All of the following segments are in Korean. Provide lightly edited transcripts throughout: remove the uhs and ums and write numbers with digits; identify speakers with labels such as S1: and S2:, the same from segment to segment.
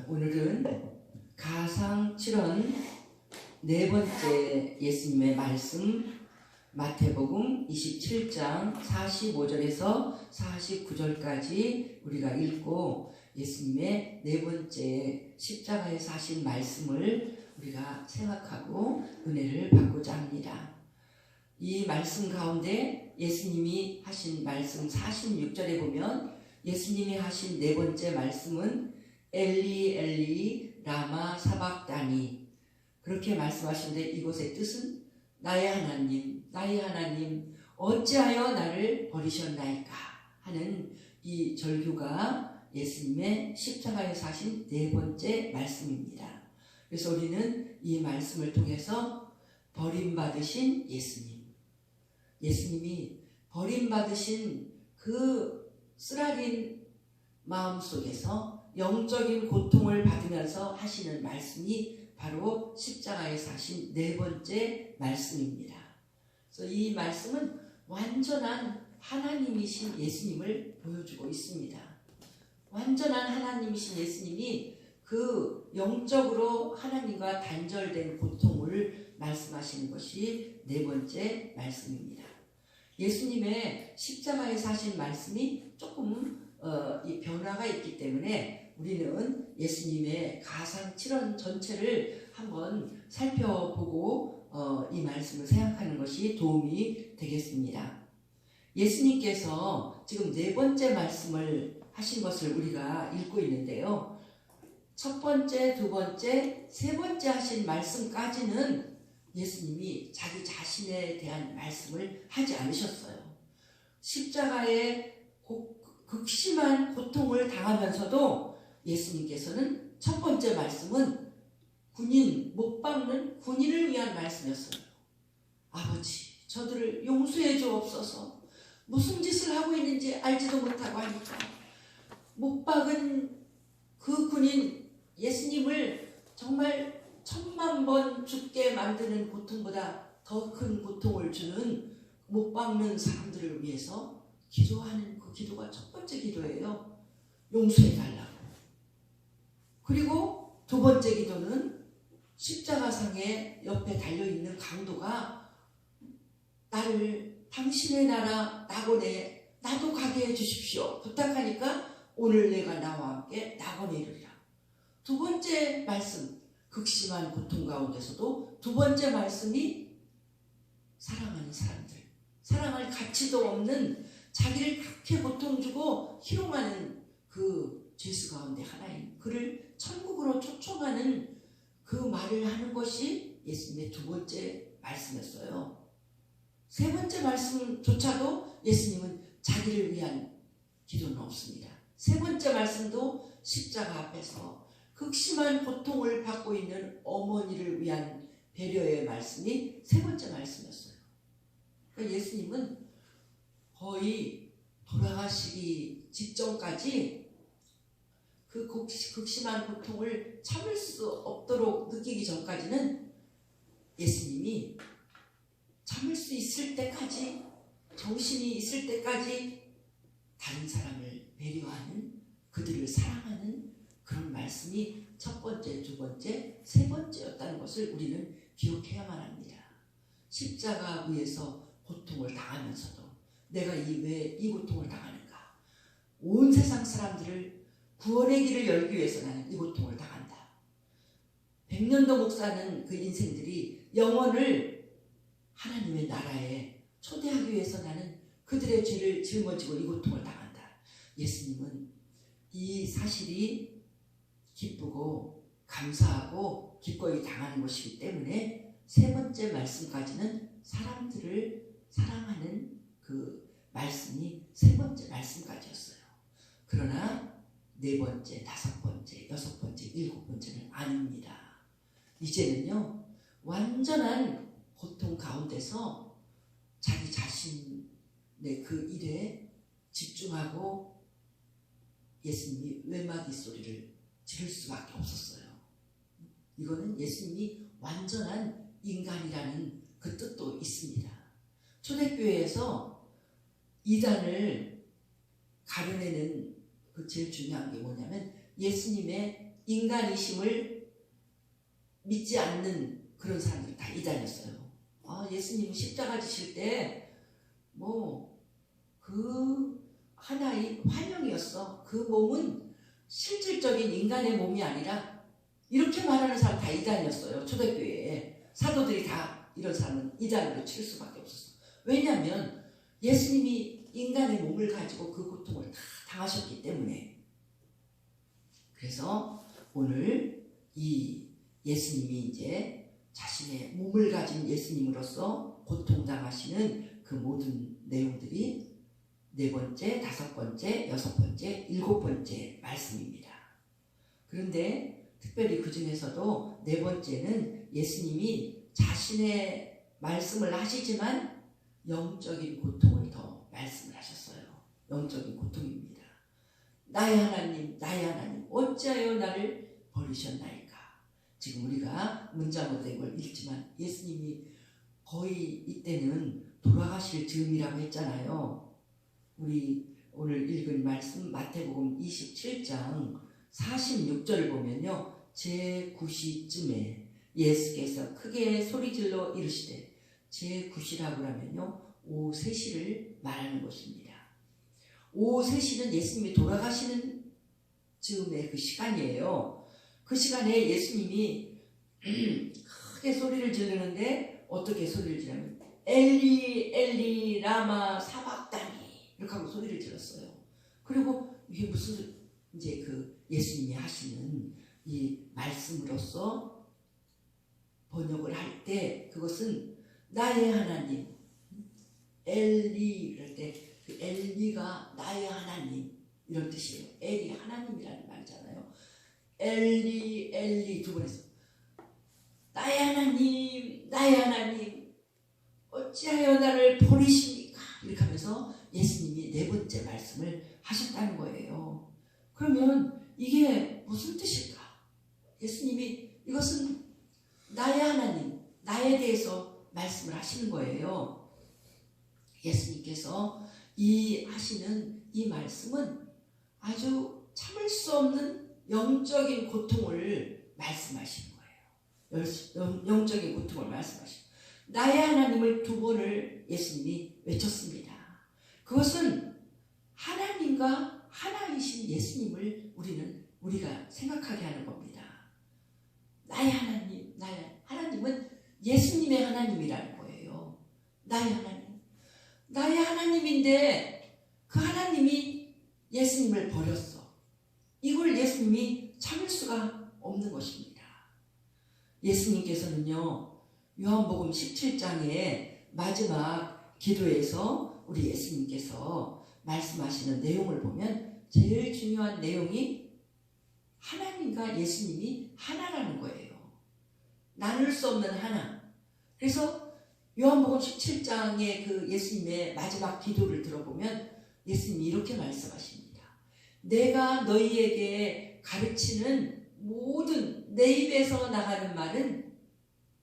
S1: 오늘은 가상 7원 네 번째 예수님의 말씀 마태복음 27장 45절에서 49절까지 우리가 읽고 예수님의 네 번째 십자가에서 하신 말씀을 우리가 생각하고 은혜를 받고자 합니다. 이 말씀 가운데 예수님이 하신 말씀 46절에 보면 예수님이 하신 네 번째 말씀은 엘리 엘리 라마 사박다니 그렇게 말씀하시는데 이곳의 뜻은 나의 하나님 어찌하여 나를 버리셨나이까 하는 이 절규가 예수님의 십자가에서 하신 네 번째 말씀입니다. 그래서 우리는 이 말씀을 통해서 버림받으신 예수님이 버림받으신 그 쓰라린 마음속에서 영적인 고통을 받으면서 하시는 말씀이 바로 십자가에서 하신 네 번째 말씀입니다. 그래서 이 말씀은 완전한 하나님이신 예수님을 보여주고 있습니다. 완전한 하나님이신 예수님이 그 영적으로 하나님과 단절된 고통을 말씀하시는 것이 네 번째 말씀입니다. 예수님의 십자가에서 하신 말씀이 조금 이 변화가 있기 때문에 우리는 예수님의 가상 7원 전체를 한번 살펴보고 이 말씀을 생각하는 것이 도움이 되겠습니다. 예수님께서 지금 네 번째 말씀을 하신 것을 우리가 읽고 있는데요. 첫 번째, 두 번째, 세 번째 하신 말씀까지는 예수님이 자기 자신에 대한 말씀을 하지 않으셨어요. 십자가에 극심한 고통을 당하면서도 예수님께서는 첫 번째 말씀은 못 박는 군인을 위한 말씀이었어요. 아버지, 저들을 용서해 주옵소서. 무슨 짓을 하고 있는지 알지도 못하고 하니까 못 박은 그 군인 예수님을 정말 1000만 번 죽게 만드는 고통보다 더 큰 고통을 주는 못 박는 사람들을 위해서 기도하는 그 기도가 첫 번째 기도예요. 용서해 달라고. 그리고 두 번째 기도는 십자가상에 옆에 달려있는 강도가 나를 당신의 나라 낙원에 나도 가게 해주십시오 부탁하니까 오늘 내가 나와 함께 낙원에 이르리라. 두 번째 말씀, 극심한 고통 가운데서도 두 번째 말씀이 사랑하는 사람들, 사랑할 가치도 없는 자기를 그렇게 고통 주고 희롱하는 그 죄수 가운데 하나인 그를 천국으로 초청하는 그 말을 하는 것이 예수님의 두 번째 말씀이었어요. 세 번째 말씀조차도 예수님은 자기를 위한 기도는 없습니다. 세 번째 말씀도 십자가 앞에서 극심한 고통을 받고 있는 어머니를 위한 배려의 말씀이 세 번째 말씀이었어요. 그러니까 예수님은 거의 돌아가시기 직전까지 그 극심한 고통을 참을 수 없도록 느끼기 전까지는 예수님이 참을 수 있을 때까지, 정신이 있을 때까지 다른 사람을 배려하는, 그들을 사랑하는 그런 말씀이 첫 번째, 두 번째, 세 번째였다는 것을 우리는 기억해야만 합니다. 십자가 위에서 고통을 당하면서도 내가 왜 이 고통을 당하는가? 온 세상 사람들을 구원의 길을 열기 위해서 나는 이 고통을 당한다. 100년도 못 사는 그 인생들이 영혼을 하나님의 나라에 초대하기 위해서 나는 그들의 죄를 짊어지고 이 고통을 당한다. 예수님은 이 사실이 기쁘고 감사하고 기꺼이 당하는 것이기 때문에 세 번째 말씀까지는 사람들을 사랑하는 그 말씀이 세 번째 말씀까지였어요. 그러나 네 번째, 다섯 번째, 여섯 번째, 일곱 번째는 아닙니다. 이제는요, 완전한 고통 가운데서 자기 자신의 그 일에 집중하고 예수님이 외마디 소리를 지를 수밖에 없었어요. 이거는 예수님이 완전한 인간이라는 그 뜻도 있습니다. 초대교회에서 이단을 가려내는 그 제일 중요한 게 뭐냐면 예수님의 인간이심을 믿지 않는 그런 사람들이 다 이단이었어요. 예수님 십자가 지실 때 그 하나의 환영이었어. 그 몸은 실질적인 인간의 몸이 아니라, 이렇게 말하는 사람 다 이단이었어요. 초대교회에 사도들이 다 이런 사람은 이단으로 칠 수밖에 없었어. 왜냐하면 예수님이 인간의 몸을 가지고 그 고통을 다 당하셨기 때문에. 그래서 오늘 이 예수님이 이제 자신의 몸을 가진 예수님으로서 고통당하시는 그 모든 내용들이 4번째, 5번째, 6번째, 7번째 말씀입니다. 그런데 특별히 그 중에서도 4번째는 예수님이 자신의 말씀을 하시지만 영적인 고통을 더 말씀을 하셨어요. 영적인 고통입니다. 나의 하나님, 나의 하나님, 어찌하여 나를 버리셨나이까. 지금 우리가 문자못된 걸 읽지만 예수님이 거의 이때는 돌아가실 즈음이라고 했잖아요. 우리 오늘 읽은 말씀 마태복음 27장 46절을 보면요, 제9시쯤에 예수께서 크게 소리질러 이르시되, 제9시라고 하면요 오후 3시를 말하는 것입니다. 오후 3시는 예수님이 돌아가시는 즈음의 그 시간이에요. 그 시간에 예수님이 크게 소리를 지르는데, 어떻게 소리를 지르냐면 엘리 엘리 라마 사박다니 이렇게 하고 소리를 질렀어요. 그리고 이게 무슨 이제 그 예수님이 하시는 이 말씀으로서 번역을 할 때 그것은 나의 하나님 엘리, 이럴 때 그 엘리가 나의 하나님 이런 뜻이에요. 엘이 하나님이라는 말이잖아요. 엘리 엘리 두 번 했어. 나의 하나님 나의 하나님 어찌하여 나를 버리십니까? 이렇게 하면서 예수님이 4번째 말씀을 하셨다는 거예요. 그러면 이게 무슨 뜻일까? 예수님이 이것은 나의 하나님, 나에 대해서 말씀을 하시는 거예요. 예수님께서 하시는 이 말씀은 아주 참을 수 없는 영적인 고통을 말씀하시는 거예요. 영적인 고통을 말씀하시는 거예요. 나의 하나님을 2번을 예수님이 외쳤습니다. 그것은 하나님과 하나이신 예수님을 우리가 생각하게 하는 겁니다. 나의 하나님, 나의 하나님은 예수님의 하나님이라는 거예요. 나의 하나님. 나의 하나님인데 그 하나님이 예수님을 버렸어. 이걸 예수님이 참을 수가 없는 것입니다. 예수님께서는요, 요한복음 17장의 마지막 기도에서 우리 예수님께서 말씀하시는 내용을 보면 제일 중요한 내용이 하나님과 예수님이 하나라는 거예요. 나눌 수 없는 하나. 그래서 요한복음 17장의 그 예수님의 마지막 기도를 들어보면 예수님이 이렇게 말씀하십니다. 내가 너희에게 가르치는 모든 내 입에서 나가는 말은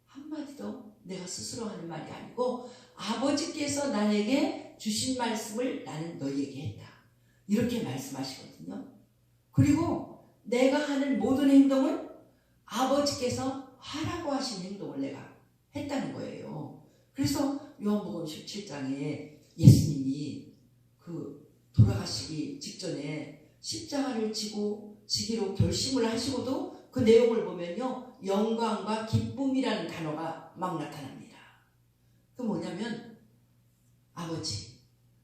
S1: 한마디도 내가 스스로 하는 말이 아니고 아버지께서 나에게 주신 말씀을 나는 너희에게 했다. 이렇게 말씀하시거든요. 그리고 내가 하는 모든 행동은 아버지께서 하라고 하신 행동을 내가 했다는 거예요. 그래서 요한복음 17장에 예수님이 그 돌아가시기 직전에 십자가를 지기로 결심을 하시고도 그 내용을 보면요, 영광과 기쁨이라는 단어가 막 나타납니다. 그 뭐냐면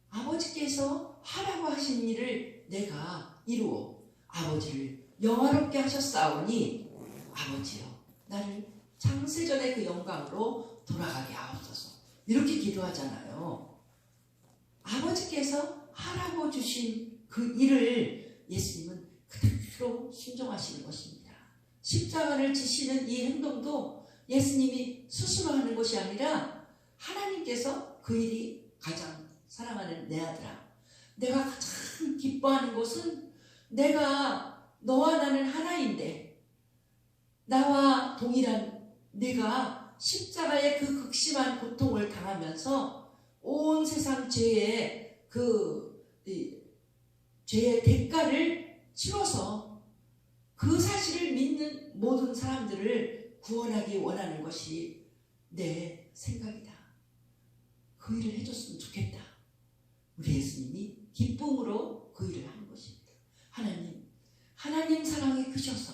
S1: 아버지께서 하라고 하신 일을 내가 이루어 아버지를 영화롭게 하셨사오니 아버지여 나를 창세전의 그 영광으로 돌아가게 하옵소서. 이렇게 기도하잖아요. 아버지께서 하라고 주신 그 일을 예수님은 그대로 순종하시는 것입니다. 십자가를 지시는 이 행동도 예수님이 스스로 하는 것이 아니라 하나님께서 그 일이 가장 사랑하는 내 아들아, 내가 가장 기뻐하는 것은 내가 너와 나는 하나인데 나와 동일한 네가 십자가의 그 극심한 고통을 당하면서 온 세상 죄의 죄의 대가를 치러서 그 사실을 모든 사람들을 구원하기 원하는 것이 내 생각이다. 그 일을 해줬으면 좋겠다. 우리 예수님이 기쁨으로 그 일을 하는 것입니다. 하나님 사랑이 크셔서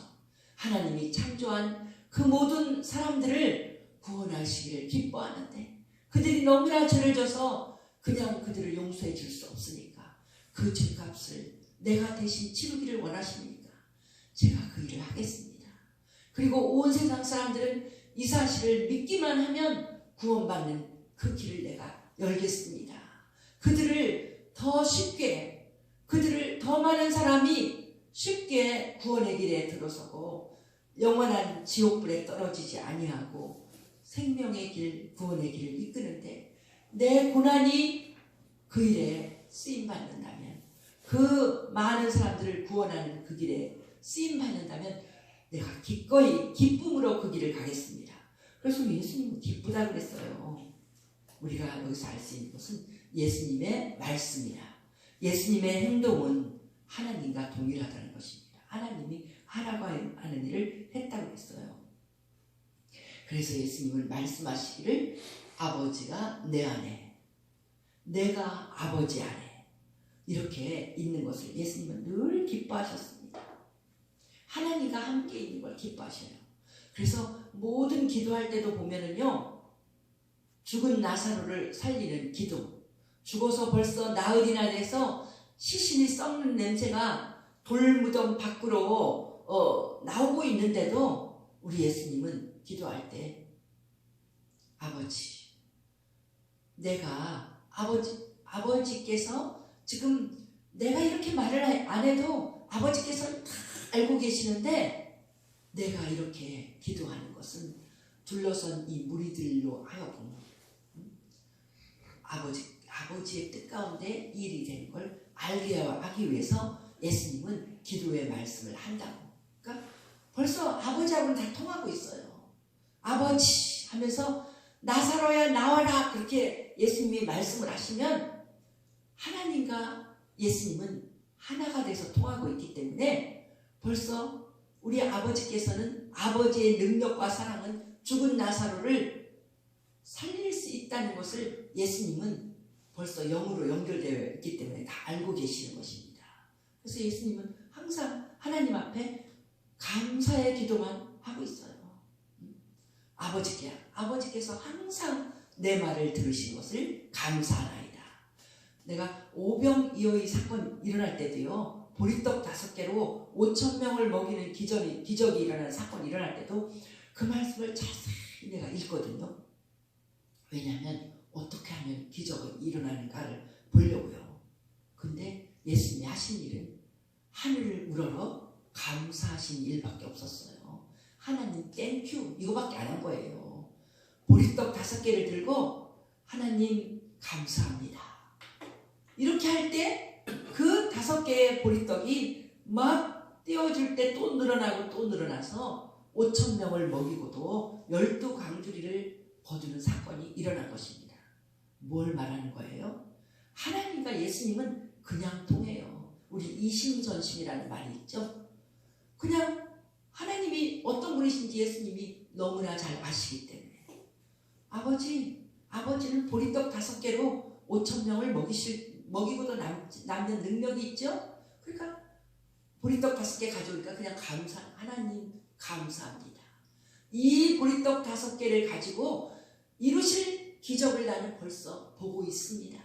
S1: 하나님이 창조한 그 모든 사람들을 구원하시기를 기뻐하는데 그들이 너무나 죄를 져서 그냥 그들을 용서해 줄 수 없으니까 그 죄값을 내가 대신 치르기를 원하십니까? 제가 그 일을 하겠습니다. 그리고 온 세상 사람들은 이 사실을 믿기만 하면 구원받는 그 길을 내가 열겠습니다. 그들을 더 많은 사람이 쉽게 구원의 길에 들어서고 영원한 지옥불에 떨어지지 아니하고 생명의 길, 구원의 길을 이끄는데 내 고난이 그 일에 쓰임받는다면, 그 많은 사람들을 구원하는 그 길에 쓰임받는다면 내가 기꺼이 기쁨으로 그 길을 가겠습니다. 그래서 예수님은 기쁘다고 그랬어요. 우리가 여기서 알 수 있는 것은 예수님의 말씀이라 예수님의 행동은 하나님과 동일하다는 것입니다. 하나님이 하라고 하는 일을 했다고 했어요. 그래서 예수님은 말씀하시기를 아버지가 내 안에, 내가 아버지 안에 이렇게 있는 것을 예수님은 늘 기뻐하셨습니다. 하나님과 함께 있는 걸 기뻐하셔요. 그래서 모든 기도할 때도 보면은요, 죽은 나사로를 살리는 기도, 죽어서 벌써 나흘이나 돼서 시신이 썩는 냄새가 돌무덤 밖으로 나오고 있는데도 우리 예수님은 기도할 때 아버지, 내가 아버지께서 지금 내가 이렇게 말을 안 해도 아버지께서는 다 알고 계시는데 내가 이렇게 기도하는 것은 둘러선 이 무리들로 하여금 아버지의 뜻 가운데 일이 되는 걸 알게 하기 위해서 예수님은 기도의 말씀을 한다고. 그러니까 벌써 아버지하고는 다 통하고 있어요. 아버지 하면서 나사로야 나와라 그렇게 예수님이 말씀을 하시면 하나님과 예수님은 하나가 돼서 통하고 있기 때문에 벌써 우리 아버지께서는 아버지의 능력과 사랑은 죽은 나사로를 살릴 수 있다는 것을 예수님은 벌써 영으로 연결되어 있기 때문에 다 알고 계시는 것입니다. 그래서 예수님은 항상 하나님 앞에 감사의 기도만 하고 있어요. 아버지께서 항상 내 말을 들으신 것을 감사하나이다. 내가 오병이어의 사건 일어날 때도요, 보리떡 5개로 5,000명을 먹이는 기적이 일어나는 사건이 일어날 때도 그 말씀을 자세히 내가 읽거든요. 왜냐하면 어떻게 하면 기적이 일어나는가를 보려고요. 근데 예수님이 하신 일은 하늘을 우러러 감사하신 일밖에 없었어요. 하나님 땡큐 이거밖에 안 한 거예요. 보리떡 5개를 들고 하나님 감사합니다. 이렇게 할 때 그 5개의 보리떡이 막 떼어줄 때 또 늘어나고 또 늘어나서 5,000명을 먹이고도 12광주리를 거두는 사건이 일어난 것입니다. 뭘 말하는 거예요? 하나님과 예수님은 그냥 통해요. 우리 이심전심이라는 말이 있죠. 그냥 하나님이 어떤 분이신지 예수님이 너무나 잘 아시기 때문에 아버지는 보리떡 5개로 5,000명을 먹이고도 남는 능력이 있죠. 그러니까 보리떡 5개 가져오니까 그냥 하나님 감사합니다. 이 보리떡 5개를 가지고 이루실 기적을 나는 벌써 보고 있습니다.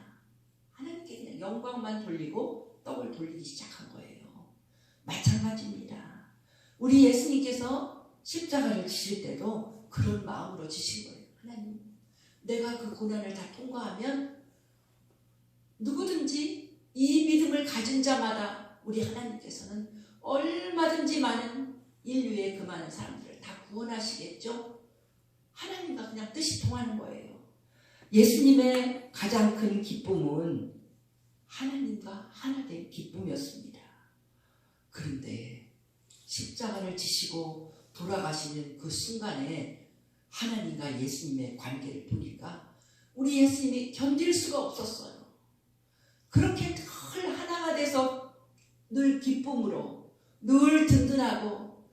S1: 하나님께 그냥 영광만 돌리고 떡을 돌리기 시작한 거예요. 마찬가지입니다. 우리 예수님께서 십자가를 지실 때도 그런 마음으로 지신 거예요. 하나님, 내가 그 고난을 다 통과하면 누구든지 이 믿음을 가진 자마다 우리 하나님께서는 얼마든지 많은 인류의 그 많은 사람들을 다 구원하시겠죠? 하나님과 그냥 뜻이 통하는 거예요. 예수님의 가장 큰 기쁨은 하나님과 하나 된 기쁨이었습니다. 그런데 십자가를 지시고 돌아가시는 그 순간에 하나님과 예수님의 관계를 보니까 우리 예수님이 견딜 수가 없었어요. 그렇게 늘 하나가 돼서 늘 기쁨으로 늘 든든하고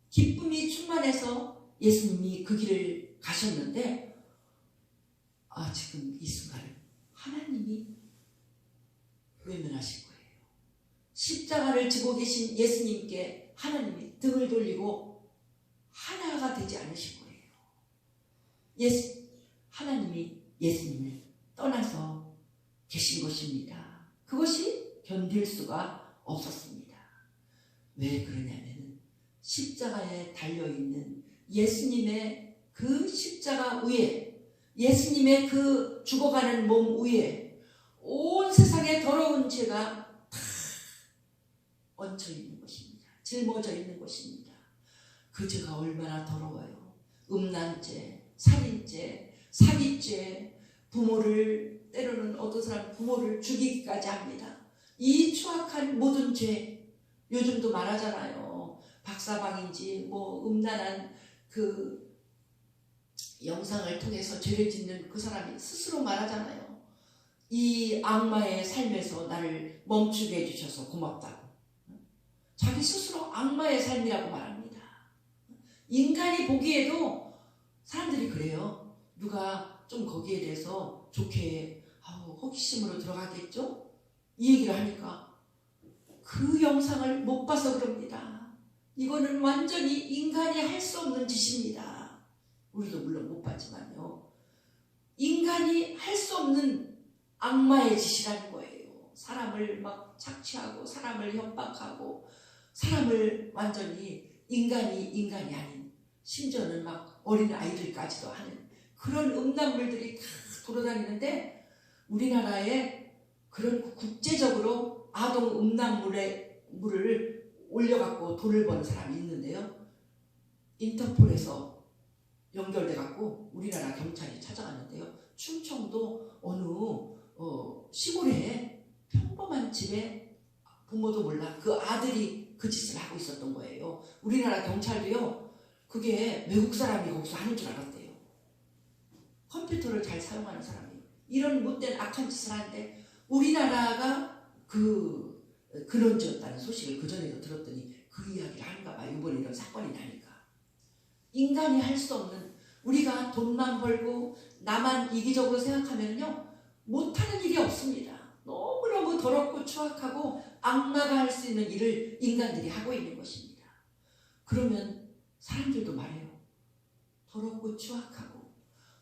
S1: 기쁨이 충만해서 예수님이 그 길을 가셨는데 지금 이 순간에 하나님이 외면하신 거예요. 십자가를 지고 계신 예수님께 하나님이 등을 돌리고 하나가 되지 않으신 거예요. 하나님이 예수님을 떠나서 계신 것입니다. 그것이 견딜 수가 없었습니다. 왜 그러냐면 십자가에 달려있는 예수님의 그 십자가 위에, 예수님의 그 죽어가는 몸 위에 온 세상의 더러운 죄가 다 얹혀 있는 것입니다. 짊어져 있는 것입니다. 그 죄가 얼마나 더러워요. 음란죄, 살인죄, 사기죄, 부모를, 때로는 어떤 사람 부모를 죽이기까지 합니다. 이 추악한 모든 죄, 요즘도 말하잖아요. 박사방인지 음란한 그 영상을 통해서 죄를 짓는 그 사람이 스스로 말하잖아요. 이 악마의 삶에서 나를 멈추게 해주셔서 고맙다고. 자기 스스로 악마의 삶이라고 말합니다. 인간이 보기에도 사람들이 그래요. 누가 좀 거기에 대해서 좋게 호기심으로 들어가겠죠? 이 얘기를 하니까 그 영상을 못 봐서 그럽니다. 이거는 완전히 인간이 할 수 없는 짓입니다. 우리도 물론 못 봤지만요. 인간이 할 수 없는 악마의 짓이라는 거예요. 사람을 막 착취하고 사람을 협박하고 사람을 완전히 인간이 아닌, 심지어는 막 어린 아이들까지도 하는 그런 음란물들이 다 돌아다니는데, 우리나라에 그런 국제적으로 아동 음란물을 올려갖고 돈을 버는 사람이 있는데요. 인터폴에서 연결돼갖고 우리나라 경찰이 찾아갔는데요. 충청도 어느 시골에 평범한 집에 부모도 몰라 그 아들이 그 짓을 하고 있었던 거예요. 우리나라 경찰도요, 그게 외국 사람이 거기서 하는 줄 알았대요. 컴퓨터를 잘 사용하는 사람이 이런 못된 악한 짓을 하는데, 우리나라가 그런 죄였다는 소식을 그전에도 들었더니 그 이야기를 하는가 봐요. 이번에 이런 사건이 나니까. 인간이 할 수 없는, 우리가 돈만 벌고 나만 이기적으로 생각하면요 못하는 일이 없습니다. 너무너무 더럽고 추악하고 악마가 할 수 있는 일을 인간들이 하고 있는 것입니다. 그러면 사람들도 말해요. 더럽고 추악하고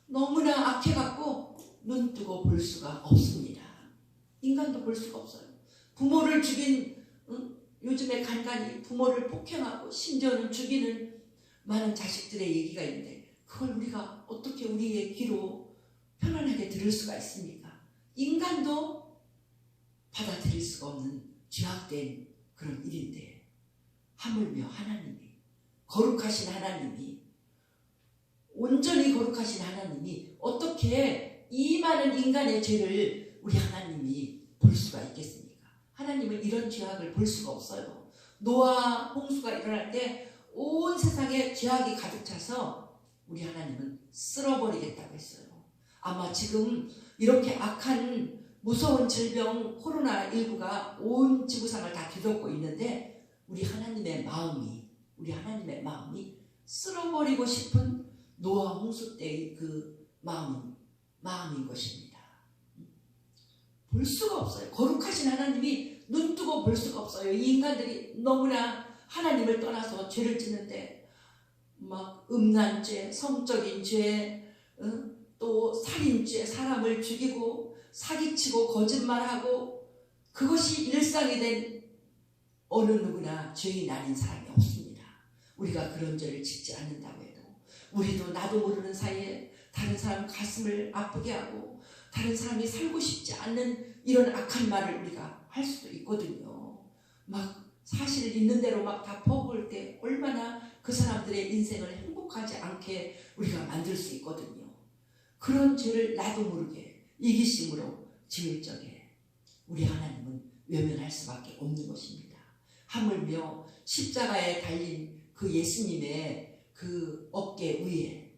S1: 너무나 악해갖고 눈 뜨고 볼 수가 없습니다. 인간도 볼 수가 없어요. 부모를 죽인, 요즘에 간간히 부모를 폭행하고 심지어는 죽이는 많은 자식들의 얘기가 있는데, 그걸 우리가 어떻게 우리의 귀로 편안하게 들을 수가 있습니까? 인간도 받아들일 수가 없는 죄악된 그런 일인데, 하물며 하나님이, 거룩하신 하나님이, 온전히 거룩하신 하나님이 어떻게 이 많은 인간의 죄를 우리 하나님이 볼 수가 있겠습니까? 하나님은 이런 죄악을 볼 수가 없어요. 노아 홍수가 일어날 때 온 세상에 죄악이 가득 차서 우리 하나님은 쓸어버리겠다고 했어요. 아마 지금 이렇게 악한 무서운 질병 코로나19가 온 지구상을 다 뒤덮고 있는데, 우리 하나님의 마음이 쓸어버리고 싶은 노아 홍수 때의 그 마음인 것입니다. 볼 수가 없어요. 거룩하신 하나님이 눈 뜨고 볼 수가 없어요. 이 인간들이 너무나 하나님을 떠나서 죄를 짓는데, 막 음란죄, 성적인 죄, 또 살인죄, 사람을 죽이고 사기치고 거짓말하고, 그것이 일상이 된 어느 누구나 죄인 아닌 사람이 없습니다. 우리가 그런 죄를 짓지 않는다고 해도 우리도 나도 모르는 사이에 다른 사람 가슴을 아프게 하고 다른 사람이 살고 싶지 않는 이런 악한 말을 우리가 할 수도 있거든요. 막 사실 있는 대로 막 다 퍼부을 때 얼마나 그 사람들의 인생을 행복하지 않게 우리가 만들 수 있거든요. 그런 죄를 나도 모르게 이기심으로 지을 적에 우리 하나님은 외면할 수밖에 없는 것입니다. 하물며 십자가에 달린 그 예수님의 그 어깨 위에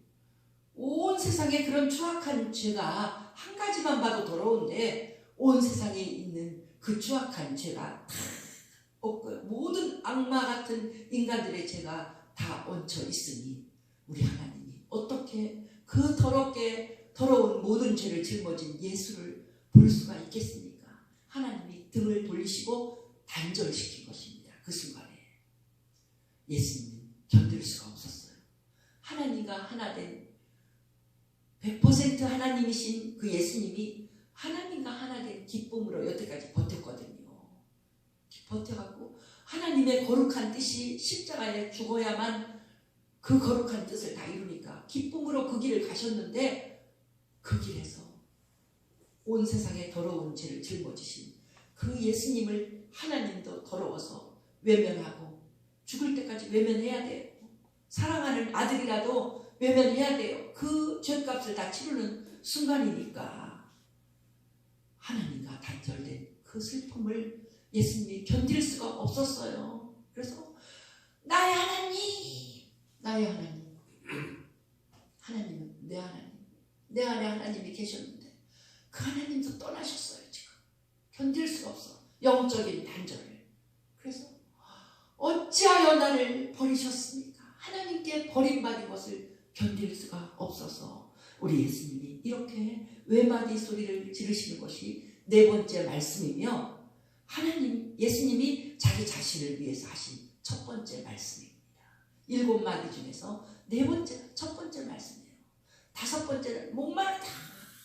S1: 온 세상에 그런 추악한 죄가 한 가지만 봐도 더러운데, 온 세상에 있는 그 추악한 죄가 다 모든 악마 같은 인간들의 죄가 다 얹혀 있으니 우리 하나님이 어떻게 그 더러운 모든 죄를 짊어진 예수를 볼 수가 있겠습니까? 하나님이 등을 돌리시고 단절시킨 것입니다. 그 순간에 예수님은 견딜 수가 없었어요. 하나님과 하나 된 100% 하나님이신 그 예수님이 하나님과 하나 된 기쁨으로 여태까지 버텼거든요. 버텨갖고 하나님의 거룩한 뜻이 십자가에 죽어야만 그 거룩한 뜻을 다 이루니까 기쁨으로 그 길을 가셨는데, 그 길에서 온 세상에 더러운 죄를 짊어지신 그 예수님을 하나님도 더러워서 외면하고 죽을 때까지 외면해야 돼요. 사랑하는 아들이라도 외면해야 돼요. 그 죄값을 다 치르는 순간이니까 하나님과 단절된 그 슬픔을 예수님이 견딜 수가 없었어요. 그래서 나의 하나님, 나의 하나님, 하나님은 내 하나님, 내 안에 하나님이 계셨는데 그 하나님도 떠나셨어요. 지금 견딜 수가 없어, 영적인 단절을. 그래서 어찌하여 나를 버리셨습니까? 하나님께 버림받은 것을 견딜 수가 없어서 우리 예수님이 이렇게 외마디 소리를 지르시는 것이 네 번째 말씀이며, 하나님 예수님이 자기 자신을 위해서 하신 첫 번째 말씀입니다. 7마디 중에서 첫 번째 말씀이에요. 5번째는 목마르다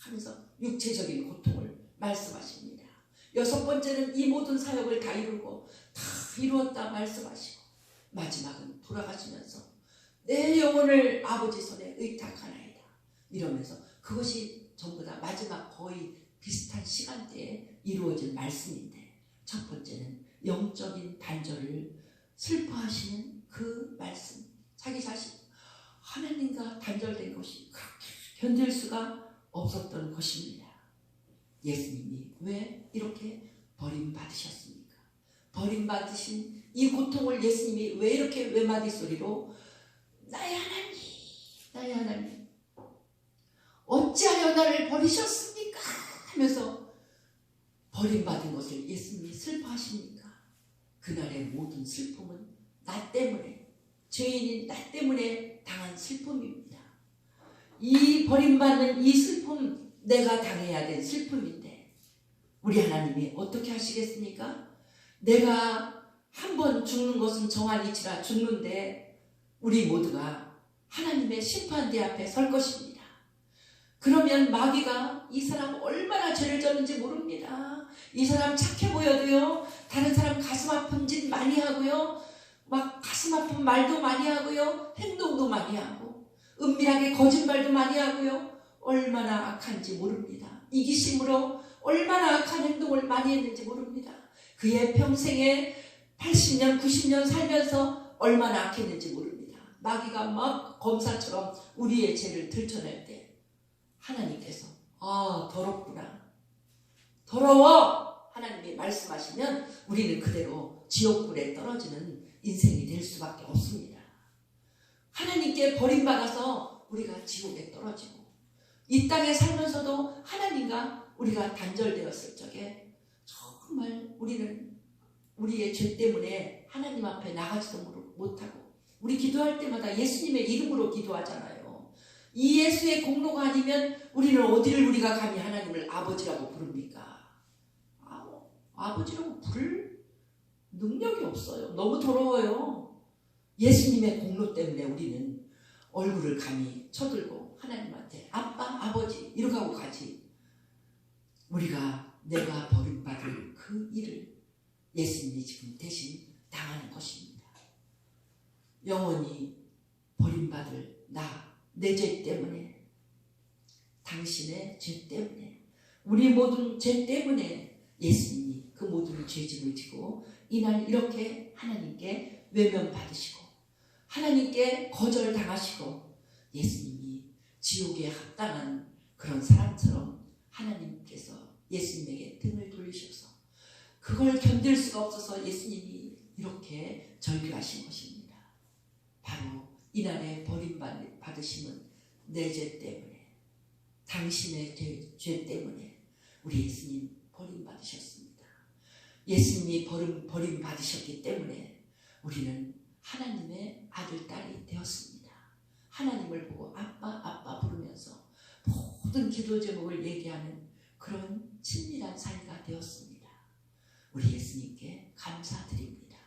S1: 하면서 육체적인 고통을 말씀하십니다. 6번째는 이 모든 사역을 다 이루고 다 이루었다 말씀하시고, 마지막은 돌아가시면서 내 영혼을 아버지 손에 의탁하나이다 이러면서, 그것이 전부 다 마지막 거의 비슷한 시간대에 이루어진 말씀인데, 첫 번째는 영적인 단절을 슬퍼하시는 그 말씀, 자기 자신 하나님과 단절된 것이 그렇게 견딜 수가 없었던 것입니다. 예수님이 왜 이렇게 버림받으셨습니까? 버림받으신 이 고통을 예수님이 왜 이렇게 외마디 소리로 나의 하나님, 나의 하나님 어찌하여 나를 버리셨습니까? 하면서 버림받은 것을 예수님이 슬퍼하십니까? 그날의 모든 슬픔은 나 때문에, 죄인인 나 때문에 당한 슬픔입니다. 이 버림받는 이 슬픔, 내가 당해야 될 슬픔인데 우리 하나님이 어떻게 하시겠습니까? 내가 한번 죽는 것은 정한 이치라 죽는데 우리 모두가 하나님의 심판대 앞에 설 것입니다. 그러면 마귀가 이 사람 얼마나 죄를 졌는지 모릅니다. 이 사람 착해 보여도요, 다른 사람 가슴 아픈 짓 많이 하고요, 막 가슴 아픈 말도 많이 하고요, 행동도 많이 하고, 은밀하게 거짓말도 많이 하고요, 얼마나 악한지 모릅니다. 이기심으로 얼마나 악한 행동을 많이 했는지 모릅니다. 그의 평생에 80년, 90년 살면서 얼마나 악했는지 모릅니다. 마귀가 막 검사처럼 우리의 죄를 들춰낼 때 하나님께서 더럽구나, 더러워 하나님이 말씀하시면 우리는 그대로 지옥불에 떨어지는 인생이 될 수밖에 없습니다. 하나님께 버림받아서 우리가 지옥에 떨어지고, 이 땅에 살면서도 하나님과 우리가 단절되었을 적에 정말 우리는 우리의 죄 때문에 하나님 앞에 나가지도 못하고, 우리 기도할 때마다 예수님의 이름으로 기도하잖아요. 이 예수의 공로가 아니면 우리는 어디를 우리가 감히 하나님을 아버지라고 부릅니까? 아버지라고 부를 능력이 없어요. 너무 더러워요. 예수님의 공로 때문에 우리는 얼굴을 감히 쳐들고 하나님한테 아빠, 아버지 이렇게 하고 가지. 내가 버림받을 그 일을 예수님이 지금 대신 당하는 것입니다. 영원히 버림받을 내 죄 때문에, 당신의 죄 때문에, 우리 모든 죄 때문에 예수님이 그 모든 죄짐을 지고 이날 이렇게 하나님께 외면받으시고 하나님께 거절당하시고 예수님이 지옥에 합당한 그런 사람처럼 하나님께서 예수님에게 등을 돌리셔서 그걸 견딜 수가 없어서 예수님이 이렇게 절규하신 것입니다. 바로 이날의 버림받으심은 내 죄 때문에, 당신의 죄 때문에 우리 예수님 버림받으셨습니다. 예수님이 버림받으셨기 때문에 우리는 하나님의 아들, 딸이 하나님을 보고 아빠 아빠 부르면서 모든 기도 제목을 얘기하는 그런 친밀한 사이가 되었습니다. 우리 예수님께 감사드립니다.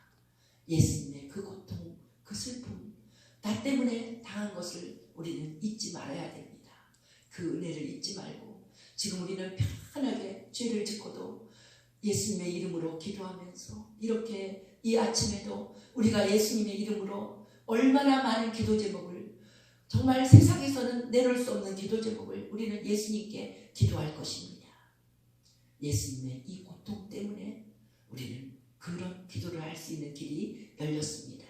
S1: 예수님의 그 고통, 그 슬픔, 나 때문에 당한 것을 우리는 잊지 말아야 됩니다. 그 은혜를 잊지 말고 지금 우리는 편하게 죄를 짓고도 예수님의 이름으로 기도하면서 이렇게 이 아침에도 우리가 예수님의 이름으로 얼마나 많은 기도 제목을 정말 세상에서는 내놓을 수 없는 기도 제목을 우리는 예수님께 기도할 것입니다. 예수님의 이 고통 때문에 우리는 그런 기도를 할 수 있는 길이 열렸습니다.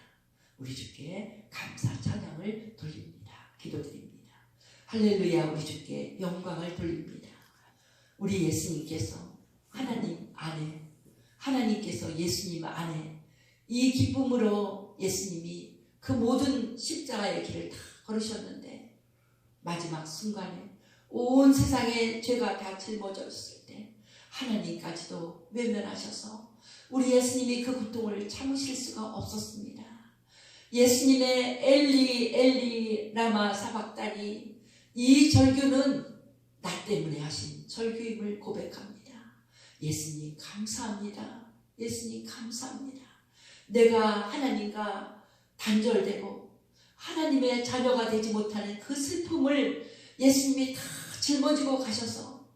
S1: 우리 주께 감사 찬양을 돌립니다. 기도드립니다. 할렐루야. 우리 주께 영광을 돌립니다. 우리 예수님께서 하나님 안에, 하나님께서 예수님 안에 이 기쁨으로 예수님이 그 모든 십자가의 길을 다 걸으셨는데 마지막 순간에 온 세상의 죄가 다 짊어졌을 때 하나님까지도 외면하셔서 우리 예수님이 그 고통을 참으실 수가 없었습니다. 예수님의 엘리 엘리 라마 사박다니, 이 절규는 나 때문에 하신 절규임을 고백합니다. 예수님 감사합니다. 예수님 감사합니다. 내가 하나님과 단절되고 하나님의 자녀가 되지 못하는 그 슬픔을 예수님이 다 짊어지고 가셔서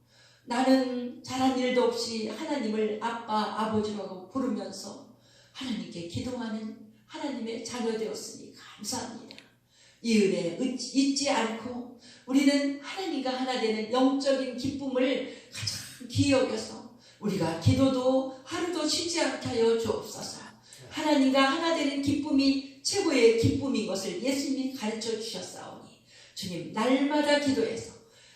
S1: 나는 잘한 일도 없이 하나님을 아빠 아버지라고 부르면서 하나님께 기도하는 하나님의 자녀 되었으니 감사합니다. 이 은혜 잊지 않고 우리는 하나님과 하나 되는 영적인 기쁨을 가장 귀히 여겨서 우리가 기도도 하루도 쉬지 않게 하여 주옵소서. 하나님과 하나 되는 기쁨이 최고의 기쁨인 것을 예수님이 가르쳐 주셨사오니 주님, 날마다 기도해서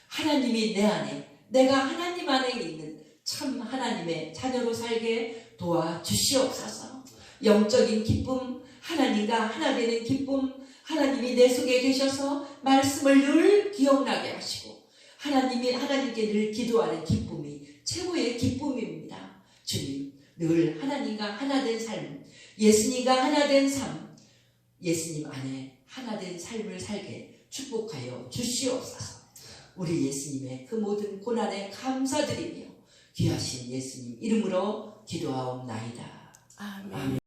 S1: 하나님이 내 안에, 내가 하나님 안에 있는 참 하나님의 자녀로 살게 도와주시옵소서. 영적인 기쁨, 하나님과 하나 되는 기쁨, 하나님이 내 속에 계셔서 말씀을 늘 기억나게 하시고 하나님께 늘 기도하는 기쁨이 최고의 기쁨입니다. 주님, 늘 하나님과 하나 된 삶, 예수님과 하나 된 삶, 예수님 안에 하나 된 삶을 살게 축복하여 주시옵소서. 우리 예수님의 그 모든 고난에 감사드리며 귀하신 예수님 이름으로 기도하옵나이다. 아멘.